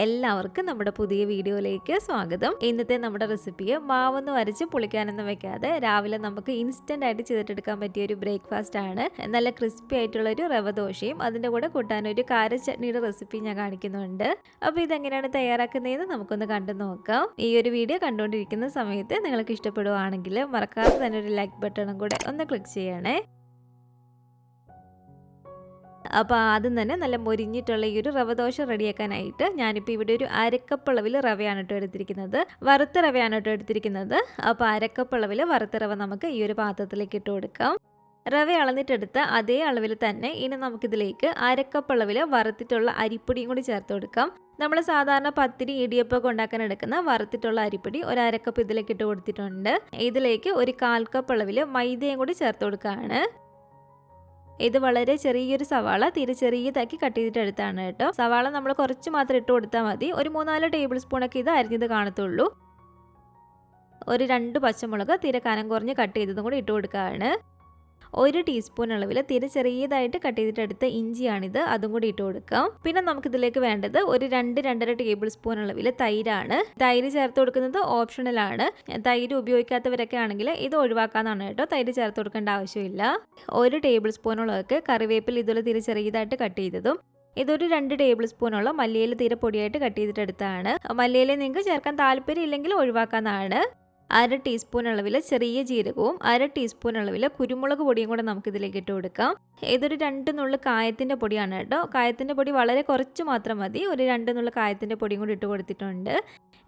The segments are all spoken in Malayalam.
എല്ലാവർക്കും നമ്മുടെ പുതിയ വീഡിയോയിലേക്ക് സ്വാഗതം. ഇന്നത്തെ നമ്മുടെ റെസിപ്പിയെ മാവൊന്നും അരച്ച് പുളിക്കാനൊന്നും വെക്കാതെ രാവിലെ നമുക്ക് ഇൻസ്റ്റന്റ് ആയിട്ട് ചെയ്തിട്ടെടുക്കാൻ പറ്റിയ ഒരു ബ്രേക്ക്ഫാസ്റ്റ് ആണ്. നല്ല ക്രിസ്പി ആയിട്ടുള്ള ഒരു റവ ദോശയും അതിൻ്റെ കൂടെ കൂട്ടാൻ ഒരു കാര ചട്നിയുടെ റെസിപ്പി ഞാൻ കാണിക്കുന്നുണ്ട്. അപ്പോൾ ഇതെങ്ങനെയാണ് തയ്യാറാക്കുന്നതെന്ന് നമുക്കൊന്ന് കണ്ടു നോക്കാം. ഈ ഒരു വീഡിയോ കണ്ടുകൊണ്ടിരിക്കുന്ന സമയത്ത് നിങ്ങൾക്ക് ഇഷ്ടപ്പെടുവാണെങ്കിൽ മറക്കാതെ തന്നെ ഒരു ലൈക്ക് ബട്ടണും കൂടെ ഒന്ന് ക്ലിക്ക് ചെയ്യണേ. അപ്പോൾ ആദ്യം തന്നെ നല്ല മൊരിഞ്ഞിട്ടുള്ള ഈ ഒരു റവ ദോശ റെഡിയാക്കാനായിട്ട് ഞാനിപ്പോൾ ഇവിടെ ഒരു അരക്കപ്പളവിൽ റവയാണ് കേട്ടോ എടുത്തിരിക്കുന്നത്. വറുത്ത റവയാണ് കേട്ടോ എടുത്തിരിക്കുന്നത്. അപ്പോൾ അരക്കപ്പളവിൽ വറുത്ത റവ നമുക്ക് ഈ ഒരു പാത്രത്തിലേക്ക് ഇട്ട് കൊടുക്കാം. റവ അളന്നിട്ടെടുത്ത അതേ അളവിൽ തന്നെ ഇനി നമുക്കിതിലേക്ക് അരക്കപ്പളവിൽ വറുത്തിട്ടുള്ള അരിപ്പൊടിയും കൂടി ചേർത്ത് കൊടുക്കാം. നമ്മൾ സാധാരണ പത്തിരി ഇടിയപ്പമൊക്കെ ഉണ്ടാക്കാൻ എടുക്കുന്ന വറുത്തിട്ടുള്ള അരിപ്പൊടി ഒരു അരക്കപ്പ് ഇതിലേക്ക് ഇട്ട് കൊടുത്തിട്ടുണ്ട്. ഇതിലേക്ക് ഒരു 1/4 കപ്പ് അളവിൽ മൈദയും കൂടി ചേർത്ത് കൊടുക്കുകയാണ്. ഇത് വളരെ ചെറിയൊരു സവാള തീരെ ചെറിയതാക്കി കട്ട് ചെയ്തിട്ട് എടുത്താണ് കേട്ടോ. സവാള നമ്മൾ കുറച്ച് മാത്രം ഇട്ട് കൊടുത്താൽ മതി. ഒരു 3-4 ടേബിൾ സ്പൂണൊക്കെ ഇത് അരിഞ്ഞത് കാണത്തുള്ളൂ. ഒരു 2 പച്ചമുളക് തീരെ കനം കുറഞ്ഞ് കട്ട് ചെയ്തതും കൂടി ഇട്ട് കൊടുക്കുകയാണ്. 1 ടീസ്പൂൺ അളവിൽ തീരെ ചെറിയതായിട്ട് കട്ട് ചെയ്തിട്ടെടുത്ത ഇഞ്ചിയാണിത്, അതും കൂടി ഇട്ട് കൊടുക്കാം. പിന്നെ നമുക്കിതിലേക്ക് വേണ്ടത് ഒരു 2-2.5 ടേബിൾ സ്പൂൺ അളവിൽ തൈരാണ്. തൈര് ചേർത്ത് കൊടുക്കുന്നത് ഓപ്ഷണലാണ്. തൈര് ഉപയോഗിക്കാത്തവരൊക്കെ ആണെങ്കിൽ ഇത് ഒഴിവാക്കാന്നാണ് കേട്ടോ. തൈര് ചേർത്ത് കൊടുക്കേണ്ട ആവശ്യമില്ല. 1 ടേബിൾ സ്പൂണുള്ളതൊക്കെ കറിവേപ്പില ഇതുപോലെ തീരെ ചെറിയതായിട്ട് കട്ട് ചെയ്തതും ഇതൊരു 2 ടേബിൾ സ്പൂണോളം മല്ലിയില തീരെ പൊടിയായിട്ട് കട്ട് ചെയ്തിട്ടെടുത്താണ്. മല്ലിയില നിങ്ങൾക്ക് ചേർക്കാൻ താല്പര്യം ഇല്ലെങ്കിൽ ഒഴിവാക്കാന്നാണ്. 1/2 ടീസ്പൂൺ അളവിൽ ചെറിയ ജീരകവും 1/2 ടീസ്പൂൺ അളവിൽ കുരുമുളക് പൊടിയും കൂടെ നമുക്കിതിലേക്ക് ഇട്ട് കൊടുക്കാം. ഇതൊരു 2 നുള്ളു കായത്തിൻ്റെ പൊടിയാണ് കേട്ടോ. കായത്തിൻ്റെ പൊടി വളരെ കുറച്ച് മാത്രം മതി. ഒരു 2 നുള്ളു കായത്തിൻ്റെ പൊടിയും കൂടി ഇട്ട് കൊടുത്തിട്ടുണ്ട്.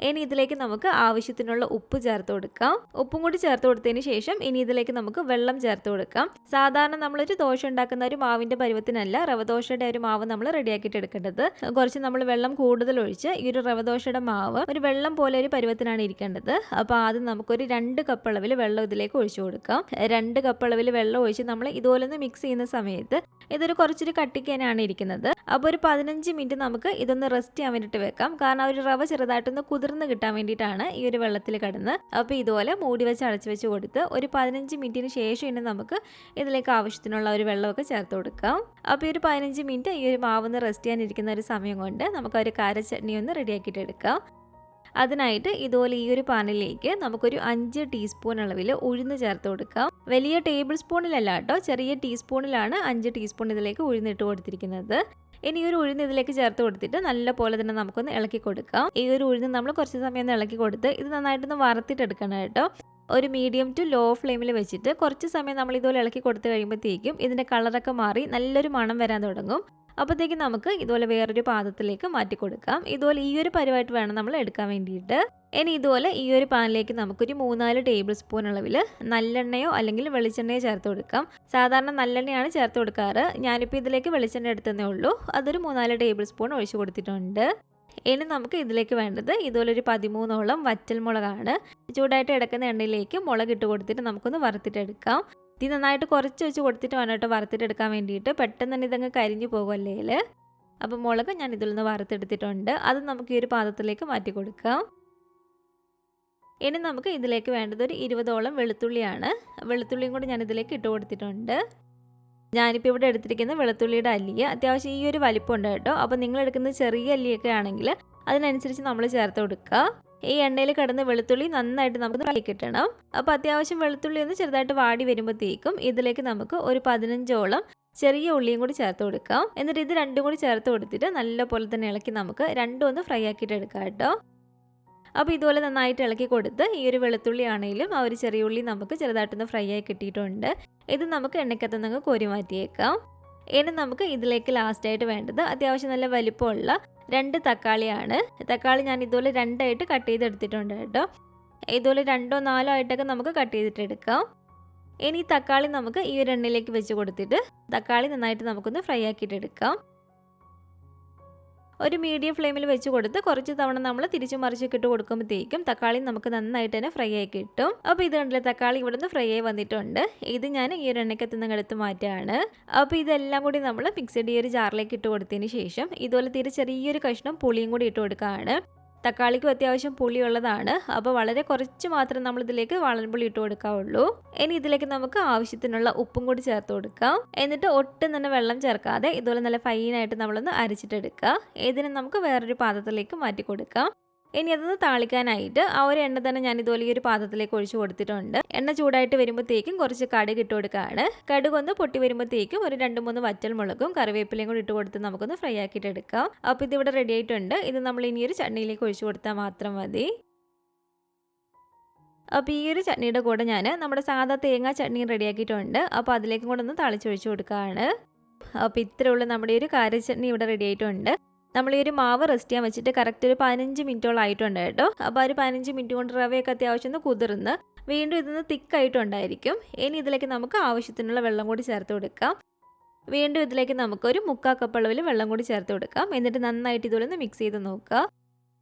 ഇനി ഇതിലേക്ക് നമുക്ക് ആവശ്യത്തിനുള്ള ഉപ്പ് ചേർത്ത് കൊടുക്കാം. ഉപ്പും കൂടി ചേർത്ത് കൊടുത്തതിന് ശേഷം ഇനി ഇതിലേക്ക് നമുക്ക് വെള്ളം ചേർത്ത് കൊടുക്കാം. സാധാരണ നമ്മളൊരു ദോശ ഉണ്ടാക്കുന്ന ഒരു മാവിൻ്റെ പരുവത്തിനല്ല റവ ദോശയുടെ ഒരു മാവ് നമ്മൾ റെഡിയാക്കിയിട്ട് എടുക്കേണ്ടത്. കുറച്ച് നമ്മൾ വെള്ളം കൂടുതൽ ഒഴിച്ച് ഈ ഒരു റവ ദോശയുടെ മാവ് ഒരു വെള്ളം പോലെ ഒരു പരുവത്തിനാണ് ഇരിക്കേണ്ടത്. അപ്പോൾ ആദ്യം നമുക്കൊരു 2 കപ്പ് അളവിൽ വെള്ളം ഇതിലേക്ക് ഒഴിച്ചു കൊടുക്കാം. 2 കപ്പ് അളവിൽ വെള്ളം ഒഴിച്ച് നമ്മൾ ഇതുപോലെ ഒന്ന് മിക്സ് ചെയ്യുന്ന സമയത്ത് ഇതൊരു കുറച്ചൊരു കട്ടിക്കാനാണ് ഇരിക്കുന്നത്. അപ്പോൾ ഒരു 15 മിനിറ്റ് നമുക്ക് ഇതൊന്ന് റെസ്റ്റ് ചെയ്യാൻ വേണ്ടിയിട്ട് വെക്കാം. കാരണം ഒരു റവ ചെറുതായിട്ടൊന്ന് കുതിർന്ന് കിട്ടാൻ വേണ്ടിയിട്ടാണ് ഈ ഒരു വെള്ളത്തിൽ കിടന്ന്. അപ്പോൾ ഇതുപോലെ മൂടി വെച്ച് അടച്ചു വെച്ച് കൊടുത്ത് ഒരു 15 മിനിറ്റിന് ശേഷം ഇനി നമുക്ക് ഇതിലേക്ക് ആവശ്യത്തിനുള്ള ഒരു വെള്ളമൊക്കെ ചേർത്ത് കൊടുക്കാം. അപ്പോൾ ഈ ഒരു 15 മിനിറ്റ് ഈ ഒരു മാവൊന്ന് റെസ്റ്റ് ചെയ്യാനിരിക്കുന്ന ഒരു സമയം കൊണ്ട് നമുക്ക് ഒരു കാര ചട്നി ഒന്ന് റെഡിയാക്കിയിട്ട് എടുക്കാം. അതിനായിട്ട് ഇതുപോലെ ഈ ഒരു പാനിലേക്ക് നമുക്കൊരു 5 ടീസ്പൂൺ അളവിൽ ഉഴുന്ന് ചേർത്ത് കൊടുക്കാം. വലിയ ടേബിൾ സ്പൂണിലല്ല കേട്ടോ, ചെറിയ ടീസ്പൂണിലാണ് 5 ടീസ്പൂൺ ഇതിലേക്ക് ഉഴുന്നിട്ട് കൊടുത്തിരിക്കുന്നത്. ഇനി ഈ ഒരു ഉഴുന്ന് ഇതിലേക്ക് ചേർത്ത് കൊടുത്തിട്ട് നല്ല പോലെ തന്നെ നമുക്കൊന്ന് ഇളക്കി കൊടുക്കാം. ഈ ഒരു ഉഴുന്ന് നമ്മൾ കുറച്ച് സമയം ഒന്ന് ഇളക്കി കൊടുത്ത് ഇത് നന്നായിട്ടൊന്ന് വറുത്തിട്ടെടുക്കണം കേട്ടോ. ഒരു മീഡിയം ടു ലോ ഫ്ലെയിമിൽ വെച്ചിട്ട് കുറച്ച് സമയം നമ്മൾ ഇതുപോലെ ഇളക്കി കൊടുത്ത് കഴിയുമ്പോഴത്തേക്കും ഇതിൻ്റെ കളറൊക്കെ മാറി നല്ലൊരു മണം വരാൻ തുടങ്ങും. അപ്പോഴത്തേക്കും നമുക്ക് ഇതുപോലെ വേറൊരു പാത്രത്തിലേക്ക് മാറ്റി കൊടുക്കാം. ഇതുപോലെ ഈ ഒരു പരുവായിട്ട് വേണം നമ്മൾ എടുക്കാൻ വേണ്ടിയിട്ട്. ഇനി ഇതുപോലെ ഈ ഒരു പാനിലേക്ക് നമുക്കൊരു 3-4 ടേബിൾ സ്പൂൺ അളവിൽ നല്ലെണ്ണയോ അല്ലെങ്കിൽ വെളിച്ചെണ്ണയോ ചേർത്ത് കൊടുക്കാം. സാധാരണ നല്ലെണ്ണയാണ് ചേർത്ത് കൊടുക്കാറ്. ഞാനിപ്പോൾ ഇതിലേക്ക് വെളിച്ചെണ്ണ എടുത്തതേ ഉള്ളൂ. അതൊരു 3-4 ടേബിൾ സ്പൂൺ ഒഴിച്ച് കൊടുത്തിട്ടുണ്ട്. ഇനി നമുക്ക് ഇതിലേക്ക് വേണ്ടത് ഇതുപോലെ ഒരു 13ഓളം വറ്റൽമുളകാണ്. ചൂടായിട്ട് എടുക്കുന്ന എണ്ണയിലേക്ക് മുളക് ഇട്ട് കൊടുത്തിട്ട് നമുക്കൊന്ന് വറുത്തിട്ടെടുക്കാം. ഇത് നന്നായിട്ട് കുറച്ച് വെച്ച് കൊടുത്തിട്ട് വേണം കേട്ടോ വറുത്തിട്ടെടുക്കാൻ വേണ്ടിയിട്ട്. പെട്ടെന്ന് തന്നെ ഇതങ്ങ് കരിഞ്ഞു പോകുമല്ലേ. അപ്പോൾ മുളക് ഞാൻ ഇതിൽ നിന്ന് വറുത്തെടുത്തിട്ടുണ്ട്. അത് നമുക്ക് ഈ ഒരു പാത്രത്തിലേക്ക് മാറ്റി കൊടുക്കാം. ഇനി നമുക്ക് ഇതിലേക്ക് വേണ്ടത് ഒരു 20ഓളം വെളുത്തുള്ളിയാണ്. വെളുത്തുള്ളിയും കൂടി ഞാൻ ഇതിലേക്ക് ഇട്ട് കൊടുത്തിട്ടുണ്ട്. ഞാനിപ്പോൾ ഇവിടെ എടുത്തിരിക്കുന്ന വെളുത്തുള്ളിയുടെ അല്ലിയ അത്യാവശ്യം ഈ ഒരു വലിപ്പമുണ്ട് കേട്ടോ. അപ്പോൾ നിങ്ങൾ എടുക്കുന്നത് ചെറിയ അല്ലിയൊക്കെ ആണെങ്കിൽ അതിനനുസരിച്ച് നമ്മൾ ചേർത്ത് കൊടുക്കുക. ഈ എണ്ണയിൽ കിടന്ന് വെളുത്തുള്ളി നന്നായിട്ട് നമുക്ക് ഫ്രൈ കിട്ടണം. അപ്പോൾ അത്യാവശ്യം വെളുത്തുള്ളി ഒന്ന് ചെറുതായിട്ട് വാടി വരുമ്പോഴത്തേക്കും ഇതിലേക്ക് നമുക്ക് ഒരു 15ഓളം ചെറിയ ഉള്ളിയും കൂടി ചേർത്ത് കൊടുക്കാം. എന്നിട്ട് ഇത് രണ്ടും കൂടി ചേർത്ത് കൊടുത്തിട്ട് നല്ല പോലെ തന്നെ ഇളക്കി നമുക്ക് രണ്ടും ഒന്ന് ഫ്രൈ ആക്കിയിട്ട് എടുക്കാം കേട്ടോ. അപ്പോൾ ഇതുപോലെ നന്നായിട്ട് ഇളക്കി കൊടുത്ത് ഈ ഒരു വെളുത്തുള്ളി ആണെങ്കിലും ആ ഒരു ചെറിയ ഉള്ളി നമുക്ക് ചെറുതായിട്ടൊന്ന് ഫ്രൈ ആയി കിട്ടിയിട്ടുണ്ട്. ഇത് നമുക്ക് എണ്ണയ്ക്കകത്ത് നിന്ന് കോരി മാറ്റിയേക്കാം. ഇനി നമുക്ക് ഇതിലേക്ക് ലാസ്റ്റായിട്ട് വേണ്ടത് അത്യാവശ്യം നല്ല വലിപ്പമുള്ള 2 തക്കാളിയാണ്. തക്കാളി ഞാൻ ഇതുപോലെ 2 ആയിട്ട് കട്ട് ചെയ്തെടുത്തിട്ടുണ്ട് കേട്ടോ. ഇതുപോലെ 2-4 ആയിട്ടൊക്കെ നമുക്ക് കട്ട് ചെയ്തിട്ടെടുക്കാം. ഇനി ഈ തക്കാളി നമുക്ക് ഈ ഒരു എണ്ണയിലേക്ക് വെച്ച് കൊടുത്തിട്ട് തക്കാളി നന്നായിട്ട് നമുക്കൊന്ന് ഫ്രൈ ആക്കിയിട്ടെടുക്കാം. ഒരു മീഡിയം ഫ്ലെയിമിൽ വെച്ച് കൊടുത്ത് കുറച്ച് തവണ നമ്മൾ തിരിച്ചു മറിച്ചൊക്കെ ഇട്ട് കൊടുക്കുമ്പോഴത്തേക്കും തക്കാളി നമുക്ക് നന്നായിട്ട് തന്നെ ഫ്രൈ ആയി കിട്ടും. അപ്പോൾ ഇത് കണ്ടില്ലേ, തക്കാളി ഇവിടെ നിന്ന് ഫ്രൈ ആയി വന്നിട്ടുണ്ട്. ഇത് ഞാൻ ഈ ഒരു എണ്ണയ്ക്കകത്ത് നിന്ന് എടുത്ത് മാറ്റാണ്. അപ്പോൾ ഇതെല്ലാം കൂടി നമ്മൾ മിക്സഡ് ഈ ഒരു ജാറിലേക്ക് ഇട്ട് കൊടുത്തതിന് ശേഷം ഇതുപോലെ തീരെ ചെറിയൊരു കഷ്ണം പുളിയും കൂടി ഇട്ട് കൊടുക്കുകയാണ്. തക്കാളിക്കും അത്യാവശ്യം പുളിയുള്ളതാണ്. അപ്പോൾ വളരെ കുറച്ച് മാത്രം നമ്മൾ ഇതിലേക്ക് വാളൻപുളി ഇട്ട് കൊടുക്കാവുള്ളൂ. ഇനി ഇതിലേക്ക് നമുക്ക് ആവശ്യത്തിനുള്ള ഉപ്പും കൂടി ചേർത്ത് കൊടുക്കാം. എന്നിട്ട് ഒട്ടും തന്നെ വെള്ളം ചേർക്കാതെ ഇതുപോലെ നല്ല ഫൈനായിട്ട് നമ്മളൊന്ന് അരച്ചിട്ടെടുക്കുക. ഇതിനെ നമുക്ക് വേറൊരു പാത്രത്തിലേക്ക് മാറ്റി കൊടുക്കാം. ഇനി അതൊന്ന് താളിക്കാനായിട്ട് ആ ഒരു എണ്ണ തന്നെ ഞാൻ ഇതുപോലെ ഈ ഒരു പാത്രത്തിലേക്ക് ഒഴിച്ചു കൊടുത്തിട്ടുണ്ട്. എണ്ണ ചൂടായിട്ട് വരുമ്പോഴത്തേക്കും കുറച്ച് കടുക് ഇട്ട് കൊടുക്കുകയാണ്. കടുക് ഒന്ന് പൊട്ടി വരുമ്പോഴത്തേക്കും ഒരു 2-3 വറ്റൽമുളകും കറിവേപ്പിലയും കൂടി ഇട്ട് കൊടുത്ത് നമുക്കൊന്ന് ഫ്രൈ ആക്കിയിട്ട് എടുക്കാം. അപ്പോൾ ഇതിവിടെ റെഡി ആയിട്ടുണ്ട്. ഇത് നമ്മൾ ഇനി ഒരു ചട്നിയിലേക്ക് ഒഴിച്ചു കൊടുത്താൽ മാത്രം മതി. അപ്പോൾ ഈ ഒരു ചട്നിയുടെ കൂടെ ഞാൻ നമ്മുടെ സാധാ തേങ്ങാ ചട്നി റെഡിയാക്കിയിട്ടുണ്ട്. അപ്പോൾ അതിലേക്കും കൂടെ ഒന്ന് തളിച്ചൊഴിച്ച് കൊടുക്കുകയാണ്. അപ്പോൾ ഇത്രയുള്ള നമ്മുടെ ഒരു കാര ചട്നി ഇവിടെ റെഡി ആയിട്ടുണ്ട്. നമ്മൾ ഈ ഒരു മാവ് റെസ്റ്റ് ചെയ്യാൻ വെച്ചിട്ട് കറക്റ്റ് ഒരു 15 മിനിറ്റോളം ആയിട്ടുണ്ട് കേട്ടോ. അപ്പോൾ ഒരു 15 മിനിറ്റ് കൊണ്ട് റവയൊക്കെ അത്യാവശ്യം ഒന്ന് കുതിർന്ന് വീണ്ടും ഇതൊന്ന് തിക്കായിട്ടുണ്ടായിരിക്കും. ഇനി ഇതിലേക്ക് നമുക്ക് ആവശ്യത്തിനുള്ള വെള്ളം കൂടി ചേർത്ത് കൊടുക്കാം. വീണ്ടും ഇതിലേക്ക് നമുക്കൊരു 3/4 കപ്പ് അളവിൽ വെള്ളം കൂടി ചേർത്ത് കൊടുക്കാം. എന്നിട്ട് നന്നായിട്ട് ഇതുപോലെ ഒന്ന് മിക്സ് ചെയ്ത് നോക്കുക.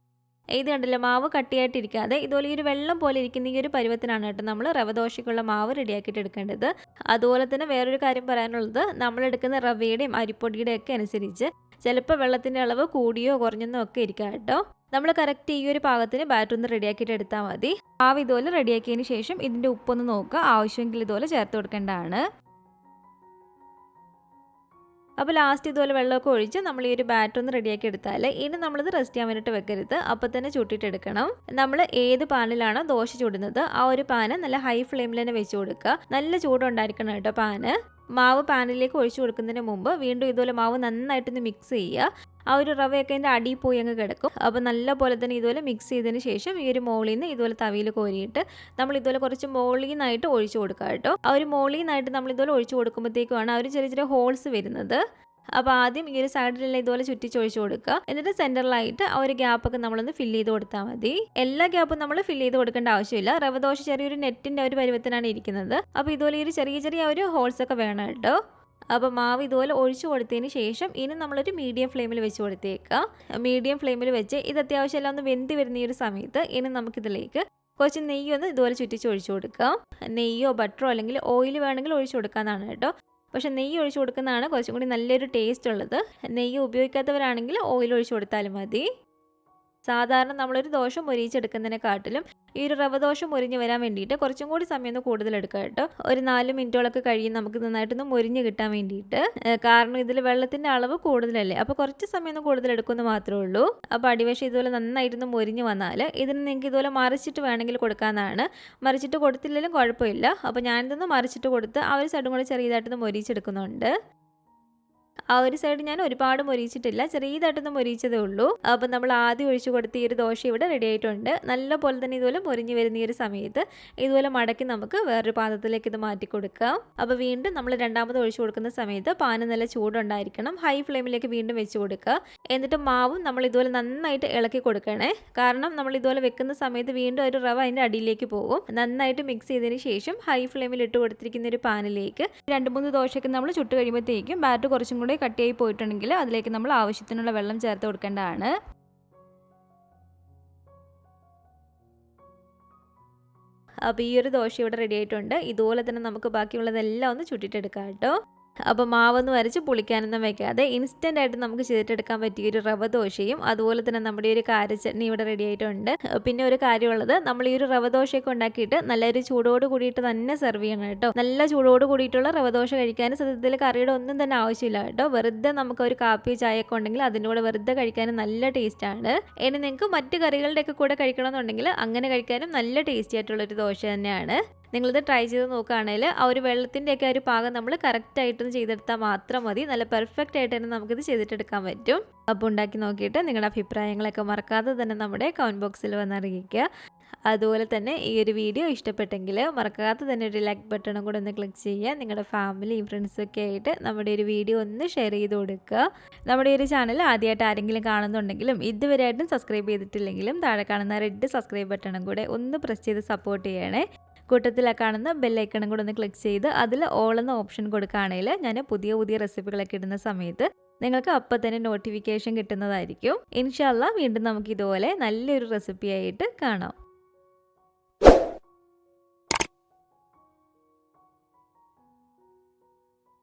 ഇത് കണ്ടില്ല, മാവ് കട്ടിയായിട്ടിരിക്കാതെ ഇതുപോലെ ഈ ഒരു വെള്ളം പോലെ ഇരിക്കുന്ന ഈ ഒരു പരുവത്തിനാണ് കേട്ടോ നമ്മൾ റവ ദോശയ്ക്കുള്ള മാവ് റെഡിയാക്കിയിട്ട് എടുക്കേണ്ടത്. അതുപോലെ തന്നെ വേറൊരു കാര്യം പറയാനുള്ളത്, നമ്മളെടുക്കുന്ന റവയുടെയും അരിപ്പൊടിയുടെയും ഒക്കെ അനുസരിച്ച് ചിലപ്പോൾ വെള്ളത്തിൻ്റെ അളവ് കൂടിയോ കുറഞ്ഞെന്നോ ഒക്കെ ഇരിക്കാം കേട്ടോ. നമ്മൾ കറക്റ്റ് ഈ ഒരു പാകത്തിന് ബാറ്റർ ഒന്ന് റെഡിയാക്കിയിട്ട് എടുത്താൽ മതി. മാവ് ഇതുപോലെ റെഡിയാക്കിയതിന് ശേഷം ഇതിൻ്റെ ഉപ്പൊന്ന് നോക്കുക. ആവശ്യമെങ്കിൽ ഇതുപോലെ ചേർത്ത് കൊടുക്കേണ്ടതാണ്. അപ്പോൾ ലാസ്റ്റ് ഇതുപോലെ വെള്ളമൊക്കെ ഒഴിച്ച് നമ്മൾ ഈ ഒരു ബാറ്റർ ഒന്ന് റെഡിയാക്കി എടുത്താൽ ഇനി നമ്മളിത് റെസ്റ്റ് ചെയ്യാൻ വേണ്ടിയിട്ട് വെക്കരുത്. അപ്പോൾ തന്നെ ചുട്ടിട്ടെടുക്കണം. നമ്മൾ ഏത് പാനിലാണോ ദോശ ചുടുന്നത് ആ ഒരു പാന് നല്ല ഹൈ ഫ്ലെയിമിൽ തന്നെ വെച്ച് കൊടുക്കുക. നല്ല ചൂടുണ്ടായിരിക്കണം കേട്ടോ പാന്. മാവ് പാനിലേക്ക് ഒഴിച്ചു കൊടുക്കുന്നതിന് മുമ്പ് വീണ്ടും ഇതുപോലെ മാവ് നന്നായിട്ടൊന്ന് മിക്സ് ചെയ്യുക. ആ ഒരു റവയൊക്കെ അതിൻ്റെ അടിയിൽ പോയി അങ്ങ് കിടക്കും. അപ്പോൾ നല്ല പോലെ തന്നെ ഇതുപോലെ മിക്സ് ചെയ്തതിന് ശേഷം ഈ ഒരു മോളിൽ നിന്ന് ഇതുപോലെ തവിയിൽ കോരിയിട്ട് നമ്മൾ ഇതുപോലെ കുറച്ച് മോളിൽ നിന്നായിട്ട് ഒഴിച്ചു കൊടുക്കുക കേട്ടോ. ആ ഒരു മോളിൽ നിന്നായിട്ട് നമ്മൾ ഇതുപോലെ ഒഴിച്ചു കൊടുക്കുമ്പോഴത്തേക്കുമാണ് ആ ഒരു ചെറിയ ചെറിയ ഹോൾസ് വരുന്നത്. അപ്പോൾ ആദ്യം ഈ ഒരു സൈഡിലെല്ലാം ഇതുപോലെ ചുറ്റിച്ചൊഴിച്ച് കൊടുക്കുക. എന്നിട്ട് സെൻറ്ററിലായിട്ട് ആ ഒരു ഗ്യാപ്പൊക്കെ നമ്മളൊന്ന് ഫില്ല് ചെയ്ത് കൊടുത്താൽ മതി. എല്ലാ ഗ്യാപ്പും നമ്മൾ ഫില്ല് ചെയ്ത് കൊടുക്കേണ്ട ആവശ്യമില്ല. റവ ദോശ ചെറിയൊരു നെറ്റിൻ്റെ ഒരു പരുവത്തിനാണ് ഇരിക്കുന്നത്. അപ്പോൾ ഇതുപോലെ ഈ ഒരു ചെറിയ ചെറിയ ഒരു ഹോൾസ് ഒക്കെ വേണം കേട്ടോ. അപ്പോൾ മാവ് ഇതുപോലെ ഒഴിച്ചു കൊടുത്തതിന് ശേഷം ഇനി നമ്മളൊരു മീഡിയം ഫ്ലെയിമിൽ വെച്ച് കൊടുത്തേക്കാം. മീഡിയം ഫ്ലെയിമിൽ വെച്ച് ഇത് അത്യാവശ്യം എല്ലാം ഒന്ന് വെന്ത് വരുന്ന ഈ ഒരു സമയത്ത് ഇനി നമുക്കിതിലേക്ക് കുറച്ച് നെയ്യൊന്ന് ഇതുപോലെ ചുറ്റിച്ച് ഒഴിച്ചു കൊടുക്കാം. നെയ്യോ ബട്ടറോ അല്ലെങ്കിൽ ഓയിൽ വേണമെങ്കിൽ ഒഴിച്ചു കൊടുക്കാമെന്നാണ് കേട്ടോ. പക്ഷെ നെയ്യ് ഒഴിച്ചു കൊടുക്കുന്നതാണ് കുറച്ചും കൂടി നല്ലൊരു ടേസ്റ്റ് ഉള്ളത്. നെയ്യ് ഉപയോഗിക്കാത്തവരാണെങ്കിൽ ഓയിൽ ഒഴിച്ചു കൊടുത്താലും മതി. സാധാരണ നമ്മളൊരു ദോശ മൊരിയിച്ചെടുക്കുന്നതിനെക്കാട്ടിലും ഈ ഒരു റവ ദോശ മൊരിഞ്ഞ് വരാൻ വേണ്ടിയിട്ട് കുറച്ചും കൂടി സമയം ഒന്ന് കൂടുതൽ എടുക്കുക കേട്ടോ. ഒരു 4 മിനിറ്റോളൊക്കെ കഴിയും നമുക്ക് നന്നായിട്ടൊന്ന് മൊരിഞ്ഞ് കിട്ടാൻ വേണ്ടിയിട്ട്. കാരണം ഇതിൽ വെള്ളത്തിൻ്റെ അളവ് കൂടുതലല്ലേ, അപ്പോൾ കുറച്ച് സമയം ഒന്ന് കൂടുതൽ എടുക്കുമെന്ന് മാത്രമേ ഉള്ളൂ. അപ്പോൾ അടിവശം ഇതുപോലെ നന്നായിട്ടൊന്ന് മൊരിഞ്ഞ് വന്നാൽ ഇതിന് നിങ്ങൾക്ക് ഇതുപോലെ മറിച്ചിട്ട് വേണമെങ്കിൽ കൊടുക്കാമെന്നാണ്. മറിച്ചിട്ട് കൊടുത്തില്ലെങ്കിലും കുഴപ്പമില്ല. അപ്പോൾ ഞാനിതൊന്ന് മറിച്ചിട്ട് കൊടുത്ത് ആ ഒരു സൈഡും കൂടി ചെറിയതായിട്ടൊന്ന് മൊരിയിച്ചെടുക്കുന്നുണ്ട്. ആ ഒരു സൈഡ് ഞാൻ ഒരുപാട് മൊരിയിച്ചിട്ടില്ല, ചെറിയതായിട്ടൊന്ന് മൊരിയിച്ചതേ ഉള്ളൂ. അപ്പോൾ നമ്മൾ ആദ്യം ഒഴിച്ചു കൊടുത്ത ഈ ഒരു ദോശ ഇവിടെ റെഡി ആയിട്ടുണ്ട്. നല്ല പോലെ തന്നെ ഇതുപോലെ മൊരിഞ്ഞ് വരുന്ന ഈ ഒരു സമയത്ത് ഇതുപോലെ മടക്കി നമുക്ക് വേറൊരു പാത്രത്തിലേക്ക് ഇത് മാറ്റി കൊടുക്കാം. അപ്പോൾ വീണ്ടും നമ്മൾ രണ്ടാമത് ഒഴിച്ചു കൊടുക്കുന്ന സമയത്ത് പാന് നല്ല ചൂടുണ്ടായിരിക്കണം. ഹൈ ഫ്ലെയിമിലേക്ക് വീണ്ടും വെച്ച് കൊടുക്കുക. എന്നിട്ട് മാവും നമ്മൾ ഇതുപോലെ നന്നായിട്ട് ഇളക്കി കൊടുക്കണേ. കാരണം നമ്മൾ ഇതുപോലെ വെക്കുന്ന സമയത്ത് വീണ്ടും ഒരു റവ അതിൻ്റെ അടിയിലേക്ക് പോകും. നന്നായിട്ട് മിക്സ് ചെയ്തതിന് ശേഷം ഹൈ ഫ്ലെയിമിൽ ഇട്ട് കൊടുത്തിരിക്കുന്ന ഒരു പാനിലേക്ക് 2-3 ദോശയ്ക്ക് നമ്മൾ ചുട്ട് കഴിയുമ്പോഴത്തേക്കും ബാറ്റർ കുറച്ചും കൂടി കട്ടിയായി പോയിട്ടുണ്ടെങ്കിൽ അതിലേക്ക് നമ്മൾ ആവശ്യത്തിനുള്ള വെള്ളം ചേർത്ത് കൊടുക്കേണ്ടതാണ്. അപ്പോൾ ഈ ഒരു ദോശ ഇവിടെ റെഡി ആയിട്ടുണ്ട്. ഇതുപോലെ തന്നെ നമുക്ക് ബാക്കിയുള്ളതെല്ലാം ഒന്ന് ചുട്ടിട്ടെടുക്കാം കേട്ടോ. അപ്പോൾ മാവൊന്ന് വരച്ച് പുളിക്കാനൊന്നും വെക്കാതെ ഇൻസ്റ്റൻ്റ് ആയിട്ട് നമുക്ക് ചെയ്തിട്ടെടുക്കാൻ പറ്റിയ ഒരു റവ ദോശയും അതുപോലെ തന്നെ നമ്മുടെ ഒരു കാര ചട്നി ഇവിടെ റെഡി ആയിട്ടുണ്ട്. പിന്നെ ഒരു കാര്യമുള്ളത്, നമ്മൾ ഈ ഒരു റവ ദോശയൊക്കെ ഉണ്ടാക്കിയിട്ട് നല്ലൊരു ചൂടോട് കൂടിയിട്ട് തന്നെ സെർവ് ചെയ്യണം കേട്ടോ. നല്ല ചൂടോട് കൂടിയിട്ടുള്ള റവ ദോശ കഴിക്കാൻ സത്യത്തിൽ കറിയുടെ ഒന്നും തന്നെ ആവശ്യമില്ല കേട്ടോ. വെറുതെ നമുക്ക് ഒരു കാപ്പിയോ ചായയൊക്കെ ഉണ്ടെങ്കിൽ അതിൻ്റെ കൂടെ വെറുതെ കഴിക്കാനും നല്ല ടേസ്റ്റാണ്. ഇനി നിങ്ങൾക്ക് മറ്റ് കറികളുടെയൊക്കെ കൂടെ കഴിക്കണമെന്നുണ്ടെങ്കിൽ അങ്ങനെ കഴിക്കാനും നല്ല ടേസ്റ്റി ആയിട്ടുള്ളൊരു ദോശ തന്നെയാണ്. നിങ്ങളിത് ട്രൈ ചെയ്ത് നോക്കുകയാണെങ്കിൽ ആ ഒരു വെള്ളത്തിൻ്റെയൊക്കെ ഒരു പാകം നമ്മൾ കറക്റ്റായിട്ടൊന്ന് ചെയ്തെടുത്താൽ മാത്രം മതി. നല്ല പെർഫെക്റ്റ് ആയിട്ട് തന്നെ നമുക്കിത് ചെയ്തിട്ടെടുക്കാൻ പറ്റും. അപ്പോൾ ഉണ്ടാക്കി നോക്കിയിട്ട് നിങ്ങളുടെ അഭിപ്രായങ്ങളൊക്കെ മറക്കാതെ തന്നെ നമ്മുടെ കമൻറ്റ് ബോക്സിൽ വന്നറിയിക്കുക. അതുപോലെ തന്നെ ഈ ഒരു വീഡിയോ ഇഷ്ടപ്പെട്ടെങ്കിൽ മറക്കാതെ തന്നെ ഒരു ലൈക്ക് ബട്ടണും കൂടെ ഒന്ന് ക്ലിക്ക് ചെയ്യുക. നിങ്ങളുടെ ഫാമിലിയും ഫ്രണ്ട്സൊക്കെ ആയിട്ട് നമ്മുടെ ഒരു വീഡിയോ ഒന്ന് ഷെയർ ചെയ്ത് കൊടുക്കുക. നമ്മുടെ ഒരു ചാനൽ ആദ്യമായിട്ട് ആരെങ്കിലും കാണുന്നുണ്ടെങ്കിലും ഇതുവരെയായിട്ടും സബ്സ്ക്രൈബ് ചെയ്തിട്ടില്ലെങ്കിലും താഴെ കാണുന്ന റെഡ് സബ്സ്ക്രൈബ് ബട്ടണും കൂടെ ഒന്ന് പ്രസ് ചെയ്ത് സപ്പോർട്ട് ചെയ്യണേ. കൂട്ടത്തിൽ കാണുന്ന ബെല്ലൈക്കണും കൂടെ ഒന്ന് ക്ലിക്ക് ചെയ്ത് അതിൽ ഓൾ എന്ന ഓപ്ഷൻ കൊടുക്കുകയാണെങ്കിൽ ഞാൻ പുതിയ പുതിയ റെസിപ്പികളൊക്കെ ഇടുന്ന സമയത്ത് നിങ്ങൾക്ക് അപ്പം തന്നെ നോട്ടിഫിക്കേഷൻ കിട്ടുന്നതായിരിക്കും. ഇൻഷാ അല്ലാഹ് വീണ്ടും നമുക്ക് ഇതുപോലെ നല്ലൊരു റെസിപ്പി ആയിട്ട് കാണാം.